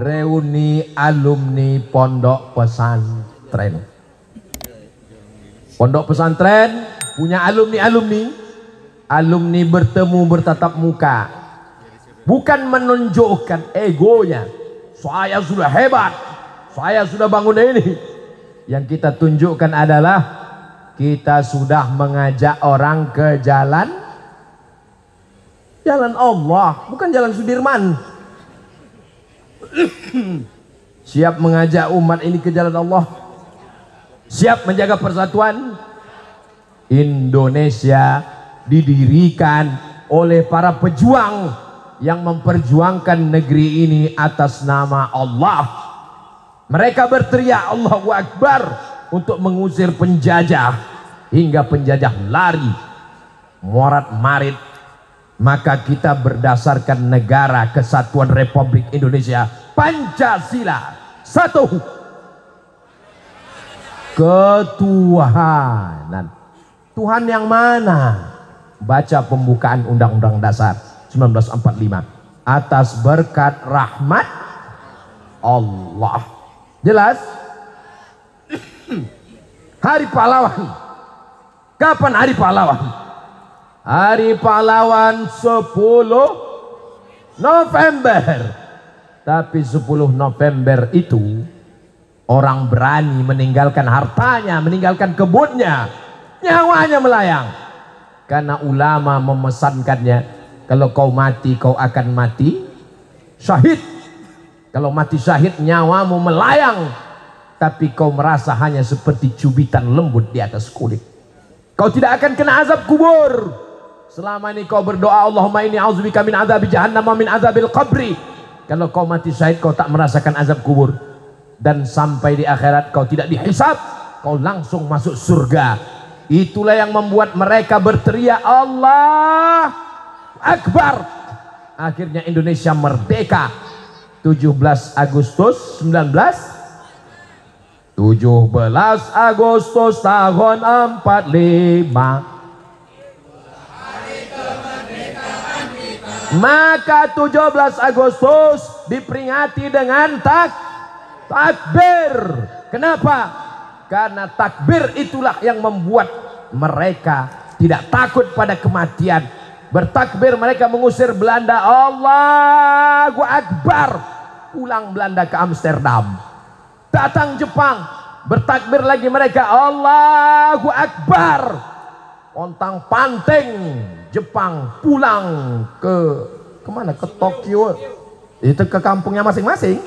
reuni alumni pondok pesantren. Pondok pesantren punya alumni bertemu bertatap muka, bukan menunjukkan egonya, saya sudah hebat, saya sudah bangun ini. Yang kita tunjukkan adalah kita sudah mengajak orang ke jalan Allah, bukan jalan Sudirman. Siap mengajak umat ini ke jalan Allah, siap menjaga persatuan. Indonesia didirikan oleh para pejuang yang memperjuangkan negeri ini atas nama Allah. Mereka berteriak Allahu Akbar untuk mengusir penjajah, hingga penjajah lari morat-marit. Maka kita berdasarkan Negara Kesatuan Republik Indonesia, Pancasila, satu ketuhanan. Tuhan yang mana? Baca pembukaan Undang-Undang Dasar 1945. Atas berkat rahmat Allah. Jelas? Hari Pahlawan. Kapan Hari Pahlawan? Hari Pahlawan 10 November. Tapi 10 November itu orang berani meninggalkan hartanya, meninggalkan kebunnya, nyawanya melayang. Karena ulama memesankannya, kalau kau mati kau akan mati syahid. Kalau mati syahid nyawamu melayang, tapi kau merasa hanya seperti cubitan lembut di atas kulit. Kau tidak akan kena azab kubur. Selama ini kau berdoa, Allahumma inni a'udzubika min adzabi jahannam wa min adzabil qabri. Kalau kau mati syahid kau tak merasakan azab kubur. Dan sampai di akhirat kau tidak dihisab, kau langsung masuk surga. Itulah yang membuat mereka berteriak Allah Akbar. Akhirnya Indonesia merdeka 17 Agustus 17 Agustus tahun 45. Maka 17 Agustus diperingati dengan takbir. Kenapa? Karena takbir itulah yang membuat mereka tidak takut pada kematian. Bertakbir mereka mengusir Belanda. Allahu Akbar. Pulang Belanda ke Amsterdam. Datang Jepang. Bertakbir lagi mereka. Allahu Akbar. Pontang panting Jepang pulang ke kemana? Ke Tokyo. Itu ke kampungnya masing-masing.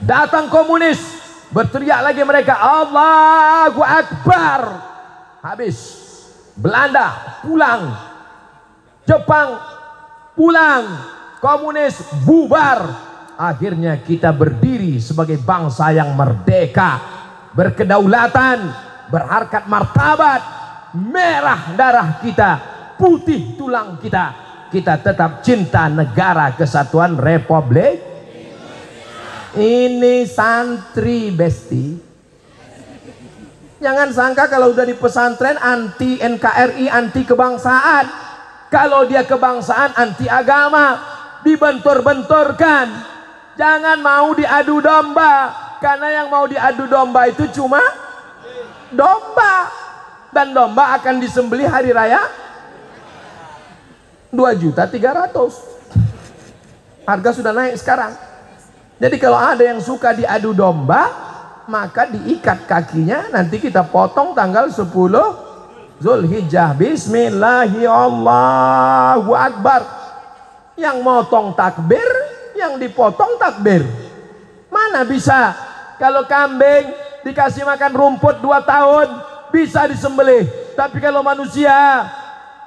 Datang komunis, berteriak lagi mereka Allahu Akbar. Habis. Belanda pulang, Jepang pulang, komunis bubar. Akhirnya kita berdiri sebagai bangsa yang merdeka, berkedaulatan, berharkat martabat. Merah darah kita, putih tulang kita. Kita tetap cinta Negara Kesatuan Republik. Ini santri besti. Jangan sangka kalau udah di pesantren anti NKRI, anti kebangsaan. Kalau dia kebangsaan anti agama, dibentur-benturkan. Jangan mau diadu domba, karena yang mau diadu domba itu cuma domba. Dan domba akan disembelih hari raya 2.300.000. Harga sudah naik sekarang. Jadi kalau ada yang suka diadu domba, maka diikat kakinya, nanti kita potong tanggal 10 Zulhijjah. Bismillahirrahmanirrahim, Allahu Akbar. Yang motong takbir, yang dipotong takbir. Mana bisa? Kalau kambing dikasih makan rumput 2 tahun bisa disembelih, tapi kalau manusia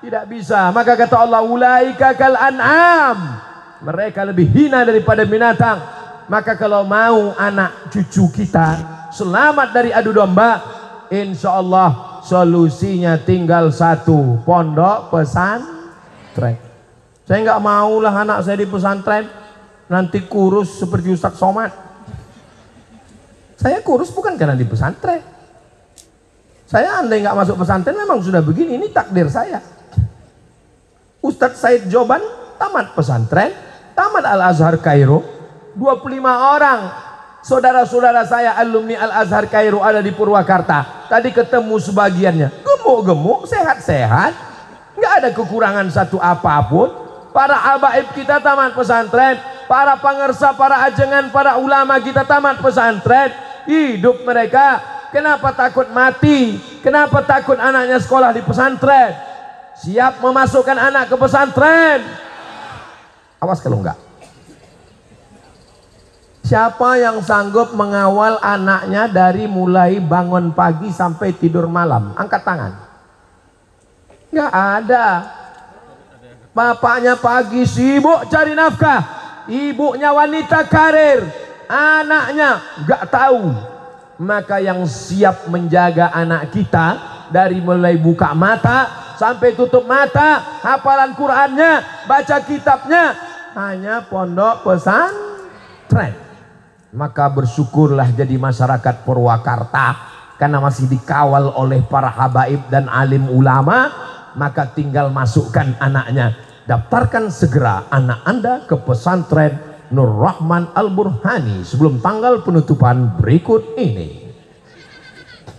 tidak bisa. Maka kata Allah, ulaika kal an'am, mereka lebih hina daripada binatang. Maka kalau mau anak cucu kita selamat dari adu domba, insya Allah solusinya tinggal satu, pondok pesantren. Saya nggak maulah anak saya di pesantren nanti kurus seperti Ustaz Somad. Saya kurus bukan karena di pesantren. Saya andai nggak masuk pesantren memang sudah begini, ini takdir saya. Ustadz Said Joban tamat pesantren, tamat Al Azhar Kairo, 25 orang saudara-saudara saya alumni Al-Azhar Kairo ada di Purwakarta. Tadi ketemu sebagiannya, gemuk-gemuk, sehat-sehat, nggak ada kekurangan satu apapun. Para habaib kita tamat pesantren, para pangersa, para ajengan, para ulama kita tamat pesantren. Hidup mereka, kenapa takut mati? Kenapa takut anaknya sekolah di pesantren? Siap memasukkan anak ke pesantren? Awas kalau enggak. Siapa yang sanggup mengawal anaknya dari mulai bangun pagi sampai tidur malam? Angkat tangan. Enggak ada. Bapaknya pagi sibuk cari nafkah, ibunya wanita karir, anaknya enggak tahu. Maka yang siap menjaga anak kita dari mulai buka mata sampai tutup mata, hafalan Qur'annya, baca kitabnya, hanya pondok pesantren. Maka bersyukurlah jadi masyarakat Purwakarta, karena masih dikawal oleh para habaib dan alim ulama. Maka tinggal masukkan anaknya, daftarkan segera anak Anda ke pesantren Nur Rahman Al-Burhani sebelum tanggal penutupan berikut ini.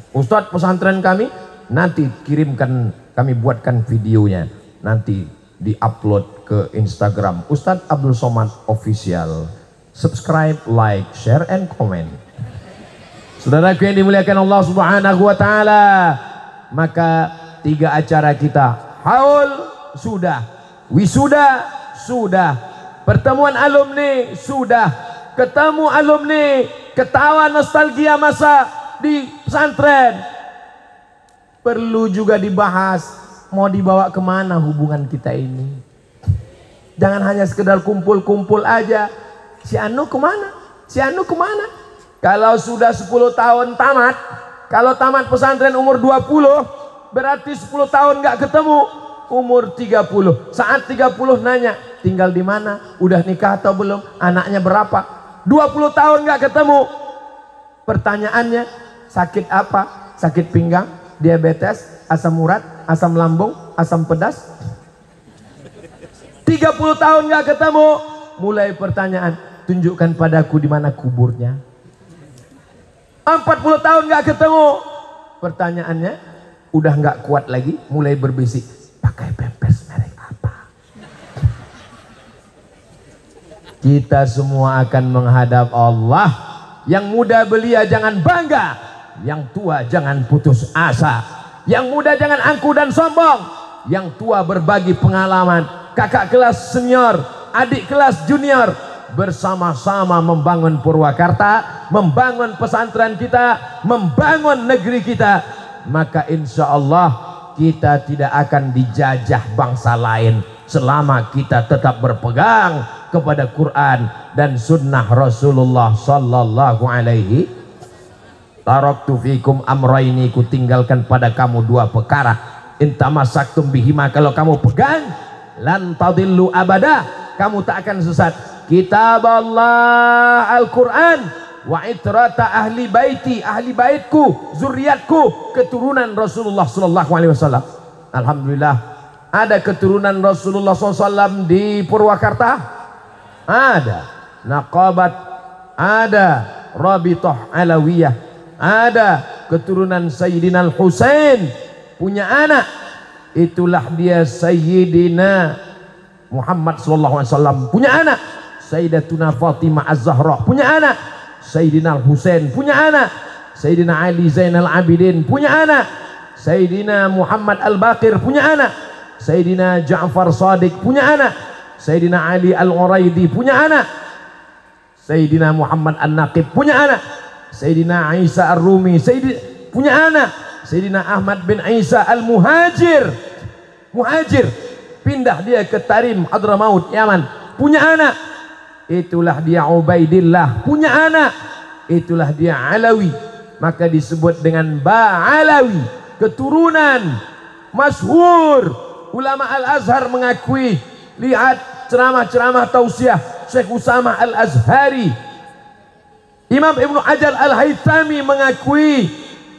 Ustadz pesantren kami, nanti kirimkan, kami buatkan videonya, nanti diupload ke Instagram Ustadz Abdul Somad Official. Subscribe, like, share, and comment. Saudaraku yang dimuliakan Allah Subhanahu wa Ta'ala, maka 3 acara kita, haul sudah, wisuda sudah, pertemuan alumni sudah, ketemu alumni, ketawa nostalgia masa di pesantren. Perlu juga dibahas, mau dibawa kemana hubungan kita ini. Jangan hanya sekedar kumpul-kumpul aja. Si Anu kemana? Si Anu kemana? Kalau sudah 10 tahun tamat, kalau tamat pesantren umur 20, berarti 10 tahun nggak ketemu. Umur 30, saat 30 nanya, tinggal di mana? Udah nikah atau belum? Anaknya berapa? 20 tahun nggak ketemu. Pertanyaannya, sakit apa? Sakit pinggang, diabetes, asam urat, asam lambung, asam pedas. 30 tahun nggak ketemu, mulai pertanyaan, tunjukkan padaku di mana kuburnya. 40 tahun nggak ketemu, pertanyaannya udah nggak kuat lagi, mulai berbisik, pakai pampers merek apa? Kita semua akan menghadap Allah. Yang muda belia jangan bangga, yang tua jangan putus asa. Yang muda jangan angkuh dan sombong, yang tua berbagi pengalaman. Kakak kelas senior, adik kelas junior, bersama-sama membangun Purwakarta, membangun pesantren kita, membangun negeri kita. Maka insya Allah kita tidak akan dijajah bangsa lain selama kita tetap berpegang kepada Quran dan sunnah Rasulullah sallallahu alaihi. Taraktu fikum amraini, ku tinggalkan pada kamu 2 perkara. Intamasaktum bihima, kalau kamu pegang, lan tadillu abada, kamu tak akan sesat. Kitab Allah Al-Quran, wa itrata ahli baiti, ahli baitku, zuriatku, keturunan Rasulullah sallallahu alaihi wasallam. Alhamdulillah ada keturunan Rasulullah SAW di Purwakarta, ada Naqabat, ada Rabithah Alawiyah, ada keturunan Sayyidina Al-Husain punya anak, itulah dia Sayyidina Muhammad sallallahu alaihi wasallam punya anak, Sayyidatuna Fatimah Az-Zahra punya anak, Sayyidina Al-Husain punya anak, Sayyidina Ali Zainal Abidin punya anak, Sayyidina Muhammad Al-Baqir punya anak, Sayyidina Ja'far Shadiq punya anak, Sayyidina Ali Al-Uraidi punya anak, Sayyidina Muhammad An-Naqib punya anak, Sayyidina Isa Ar-Rumi punya anak, Sayyidina Ahmad bin Isa Al-Muhajir, muhajir, pindah dia ke Tarim Hadramaut Yaman, punya anak. Itulah dia Ubaidillah punya anak, itulah dia Alawi, maka disebut dengan Ba'alawi, keturunan masyhur. Ulama Al-Azhar mengakui, lihat ceramah-ceramah tausiah Syekh Usamah Al-Azhari. Imam Ibnu Hajar Al-Haythami mengakui,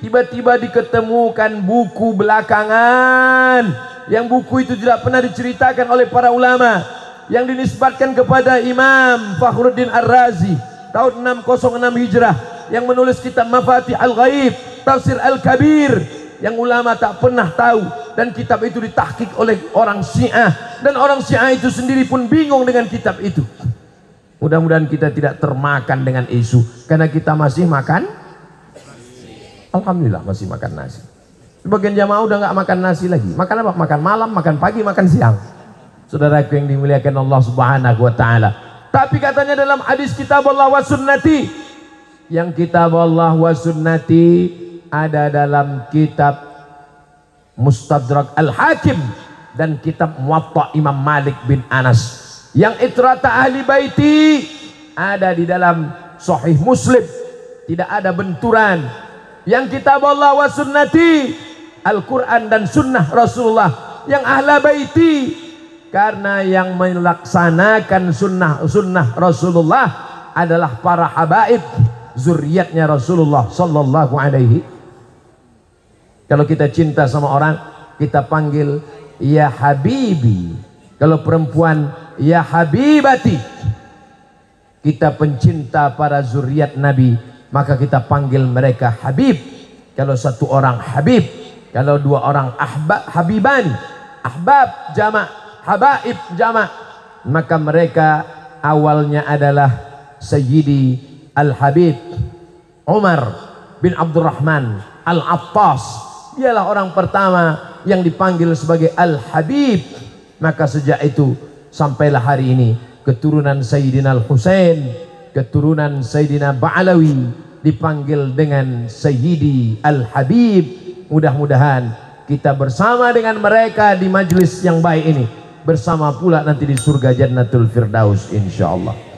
tiba-tiba diketemukan buku belakangan yang buku itu tidak pernah diceritakan oleh para ulama. yang dinisbatkan kepada Imam Fakhruddin Ar-Razi tahun 606 Hijrah, yang menulis kitab Mafatih Al-Ghaib, Tafsir Al-Kabir, yang ulama tak pernah tahu, dan kitab itu ditahqiq oleh orang Syiah, dan orang Syiah itu sendiri pun bingung dengan kitab itu. Mudah-mudahan kita tidak termakan dengan isu, karena kita masih makan, alhamdulillah masih makan nasi. Sebagian jamaah udah nggak makan nasi lagi. Makan apa? Makan malam, makan pagi, makan siang. Saudaraku yang dimuliakan Allah Subhanahu wa taala. Tapi katanya dalam hadis kitab Allah wa sunnati, yang kitab Allah wa sunnati ada dalam kitab Mustadrak Al-Hakim dan kitab Muwatta Imam Malik bin Anas. Yang itrata ahli baiti ada di dalam Sahih Muslim, tidak ada benturan. Yang kitab Allah wa sunnati, Al-Quran dan sunnah Rasulullah, yang ahla baiti, karena yang melaksanakan sunnah Rasulullah adalah para habaib, zuriatnya Rasulullah sallallahu alaihi. Kalau kita cinta sama orang, kita panggil ya habibi. Kalau perempuan, ya habibati. Kita pencinta para zuriat Nabi, maka kita panggil mereka habib. Kalau satu orang habib, kalau dua orang habibani, ahbab jamak, habaib jamak, maka mereka awalnya adalah Sayyidi Al-Habib Umar bin Abdurrahman Al-Attas. Dialah orang pertama yang dipanggil sebagai Al-Habib. Maka sejak itu sampailah hari ini keturunan Sayyidina Al-Husain, keturunan Sayyidina Ba'alawi dipanggil dengan Sayyidi Al-Habib. Mudah-mudahan kita bersama dengan mereka di majelis yang baik ini, bersama pula nanti di surga Jannatul Firdaus insyaallah.